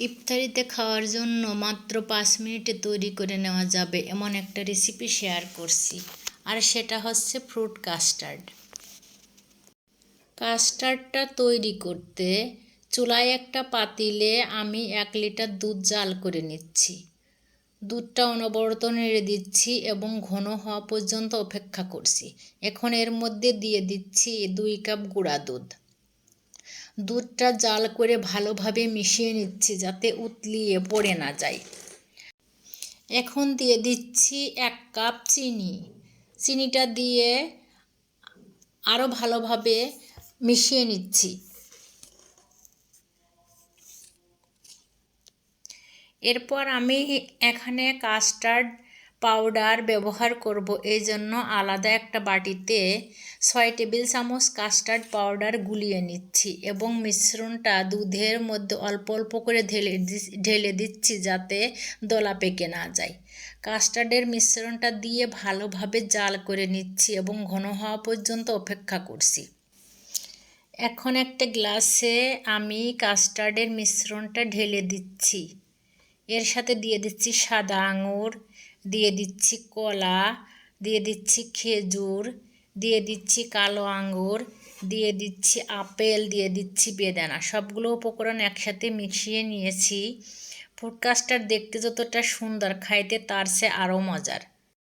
ইফতারিতে খাওয়ার জন্য মাত্র 5 মিনিটে তৈরি করে নেওয়া যাবে এমন একটা রেসিপি শেয়ার করছি। আর সেটা হচ্ছে ফ্রুট কাস্টার্ড। কাস্টার্ডটা তৈরি করতে চুলায় একটা পাতিলে আমি 1 লিটার দুধ জাল করে নিচ্ছি। দুধটা অনবরত নেড়ে দিচ্ছি এবং ঘন হওয়া পর্যন্ত অপেক্ষা করছি। এখন এর মধ্যে দিয়ে দিচ্ছি 2 কাপ গুঁড়া দুধ। দুধটা জাল করে ভালোভাবে মিশিয়ে নিচ্ছি যাতে উতলিয়ে পড়ে না যায়। এখন দিয়ে দিচ্ছি 1 কাপ চিনি। চিনিটা দিয়ে আরও ভালোভাবে মিশিয়ে নিচ্ছি। এরপর আমি এখানে কাস্টার্ড পাউডার ব্যবহার করব, এই জন্য আলাদা একটা বাটিতে 6 টেবিল চামচ কাস্টার্ড পাউডার গুলিয়ে নিচ্ছি এবং মিশ্রণটা দুধের মধ্যে অল্প অল্প করে ঢেলে দিচ্ছি যাতে দলা পেকে না যায়। কাস্টার্ডের মিশ্রণটা দিয়ে ভালোভাবে জাল করে নিচ্ছি এবং ঘন হওয়া পর্যন্ত অপেক্ষা করছি। এখন একটা গ্লাসে আমি কাস্টার্ডের মিশ্রণটা ঢেলে দিচ্ছি। এর সাথে দিয়ে দিচ্ছি সাদা আঙুর, দিয়ে দিচ্ছি কলা, দিয়ে দিচ্ছি খেজুর, দিয়ে দিচ্ছি কালো আঙুর, দিয়ে দিচ্ছি আপেল, দিয়ে দিচ্ছি বেদানা। সবগুলো উপকরণ একসাথে মিশিয়ে নিয়েছি। ফ্রুট কাস্টার্ড দেখতে যতটা সুন্দর, খাইতে তার চেয়ে আরও মজার।